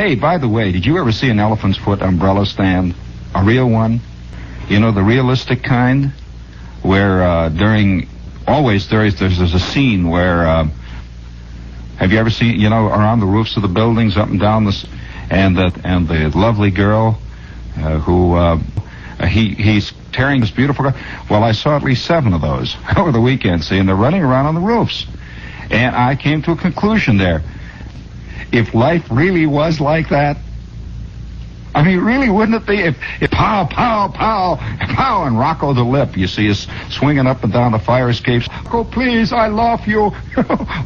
Hey, by the way, did you ever see an elephant's foot umbrella stand? A real one? You know, the realistic kind? Where there's a scene where, have you ever seen, you know, around the roofs of the buildings, up and down and the lovely girl he's tearing this beautiful girl. Well, I saw at least 7 of those over the weekend, see, and they're running around on the roofs. And I came to a conclusion there. If life really was like that, I mean, really, wouldn't it be if pow, pow, pow, pow, and Rocco the Lip, you see, is swinging up and down the fire escapes. Oh, please, I love you.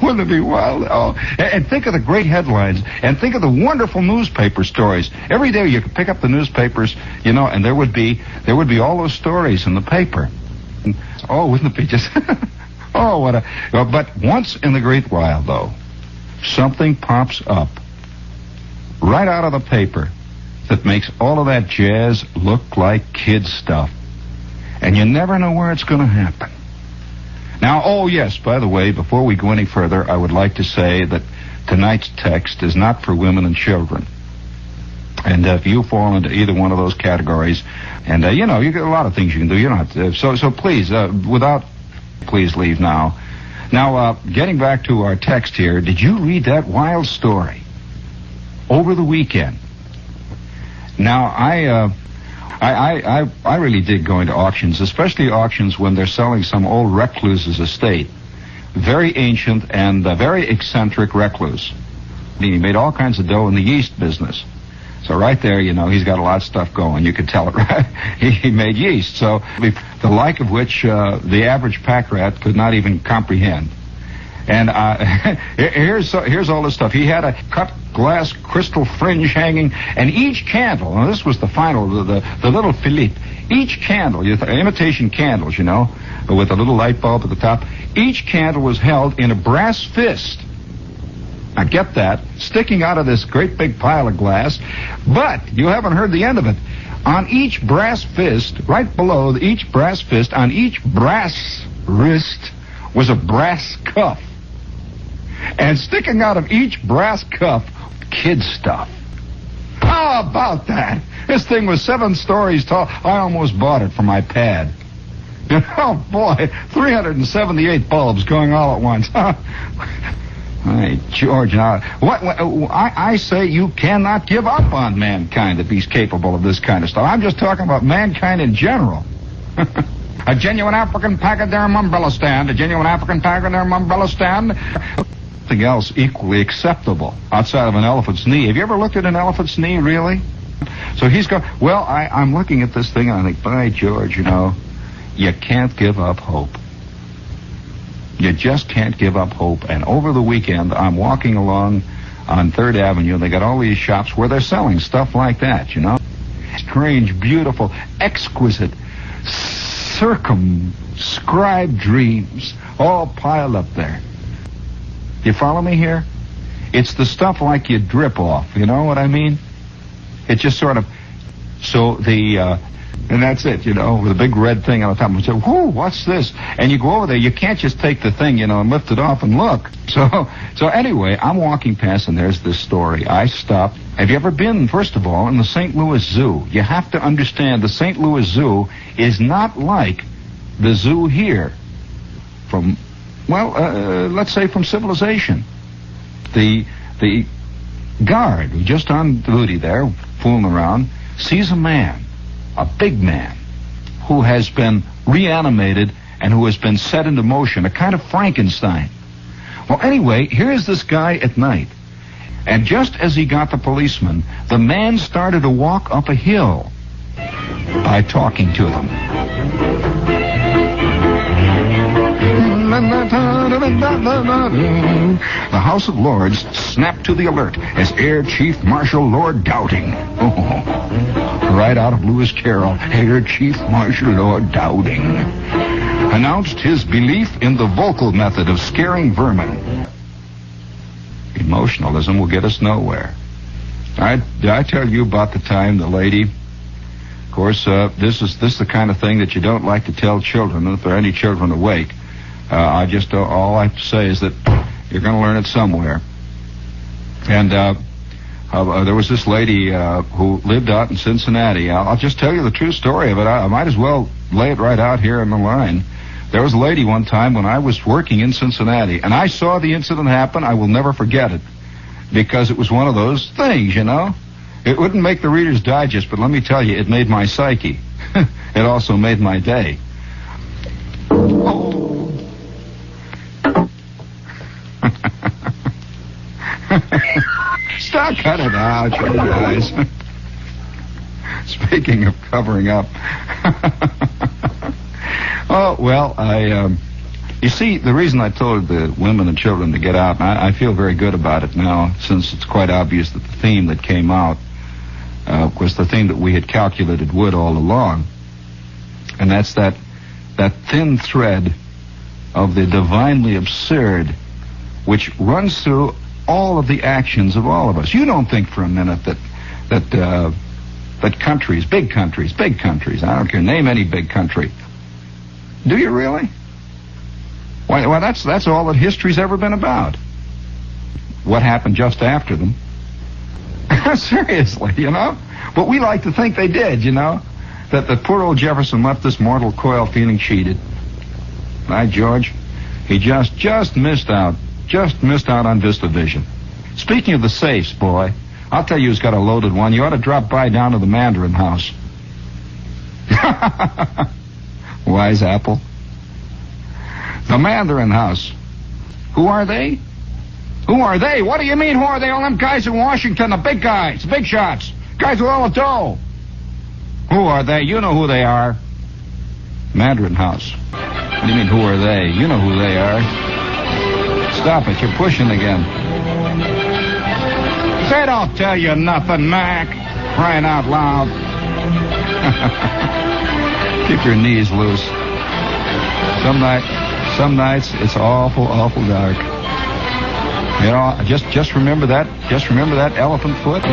Wouldn't it be wild? Oh, and think of the great headlines, and think of the wonderful newspaper stories. Every day you could pick up the newspapers, you know, and there would be all those stories in the paper. Oh, wouldn't it be just... Oh, what a... But once in the great while, though, something pops up right out of the paper that makes all of that jazz look like kid stuff. And you never know where it's going to happen. Now, oh yes, by the way, before we go any further, I would like to say that tonight's text is not for women and children. And if you fall into either one of those categories, and you know, you got a lot of things you can do. You don't have to. So please, please leave now. Now, getting back to our text here, did you read that wild story over the weekend? Now, I really dig going to auctions, especially auctions when they're selling some old recluse's estate. Very ancient and very eccentric recluse. He made all kinds of dough in the yeast business. So right there, you know, he's got a lot of stuff going. You could tell it, right? He made yeast, so the like of which the average pack rat could not even comprehend. And here's all this stuff. He had a cut glass crystal fringe hanging, and each candle, now this was the final, the little Philippe, each candle, imitation candles, you know, with a little light bulb at the top, each candle was held in a brass fist. Now get that, sticking out of this great big pile of glass, but you haven't heard the end of it. On each brass fist, right below each brass fist, on each brass wrist was a brass cuff. And sticking out of each brass cuff, kid stuff. How about that? This thing was 7 stories tall. I almost bought it for my pad. Oh, boy, 378 bulbs going all at once. Hey, George, now, I say you cannot give up on mankind if he's capable of this kind of stuff. I'm just talking about mankind in general. A genuine African pachyderm umbrella stand. A genuine African pachyderm umbrella stand. Something else equally acceptable outside of an elephant's knee. Have you ever looked at an elephant's knee, really? So he's going, well, I'm looking at this thing, and I think, by George, you know, you can't give up hope. You just can't give up hope. And over the weekend, I'm walking along on 3rd Avenue, and they got all these shops where they're selling stuff like that, you know? Strange, beautiful, exquisite, circumscribed dreams all piled up there. You follow me here? It's the stuff like you drip off, you know what I mean? It just sort of, so and that's it, you know, with a big red thing on the top. And say, whoo, what's this? And you go over there, you can't just take the thing, you know, and lift it off and look. So anyway, I'm walking past, and there's this story. I stopped. Have you ever been, first of all, in the St. Louis Zoo? You have to understand the St. Louis Zoo is not like the zoo here from, well, let's say from civilization. The guard, who's just on duty there, fooling around, sees a man, a big man, who has been reanimated and who has been set into motion, a kind of Frankenstein. Well, anyway, here's this guy at night. And just as he got the policeman, the man started to walk up a hill by talking to them. The House of Lords snapped to the alert as Air Chief Marshal Lord Doubting. Right out of Lewis Carroll, Air Chief Marshal Lord Doubting announced his belief in the vocal method of scaring vermin. Emotionalism will get us nowhere. Did I tell you about the time the lady... Of course, this is the kind of thing that you don't like to tell children. And if there are any children awake, all I have to say is that you're going to learn it somewhere. And There was this lady who lived out in Cincinnati. I'll just tell you the true story of it. I might as well lay it right out here on the line. There was a lady one time when I was working in Cincinnati, and I saw the incident happen. I will never forget it, because it was one of those things, you know. It wouldn't make the Reader's Digest, but let me tell you, it made my psyche. It also made my day. Oh. Stop, cut it out, you guys. Speaking of covering up. Oh, well, you see, the reason I told the women and children to get out, and I feel very good about it now, since it's quite obvious that the theme that came out was the theme that we had calculated would all along. And that's that thin thread of the divinely absurd which runs through all of the actions of all of us. You don't think for a minute that countries, big countries, I don't care, name any big country. Do you really? Why, that's all that history's ever been about. What happened just after them? Seriously, you know? But we like to think they did, you know? That the poor old Jefferson left this mortal coil feeling cheated. By George, he just missed out. Just missed out on VistaVision. Speaking of the safes, boy, I'll tell you who's got a loaded one. You ought to drop by down to the Mandarin house. Wise apple. The Mandarin house. Who are they? Who are they? What do you mean, who are they? All them guys in Washington, the big guys, big shots. Guys with all the dough. Who are they? You know who they are. Mandarin house. What do you mean, who are they? You know who they are. Stop it, you're pushing again. They don't tell you nothing, Mac. Crying out loud. Keep your knees loose. Some nights it's awful dark. You know, just remember that. Just remember that elephant foot.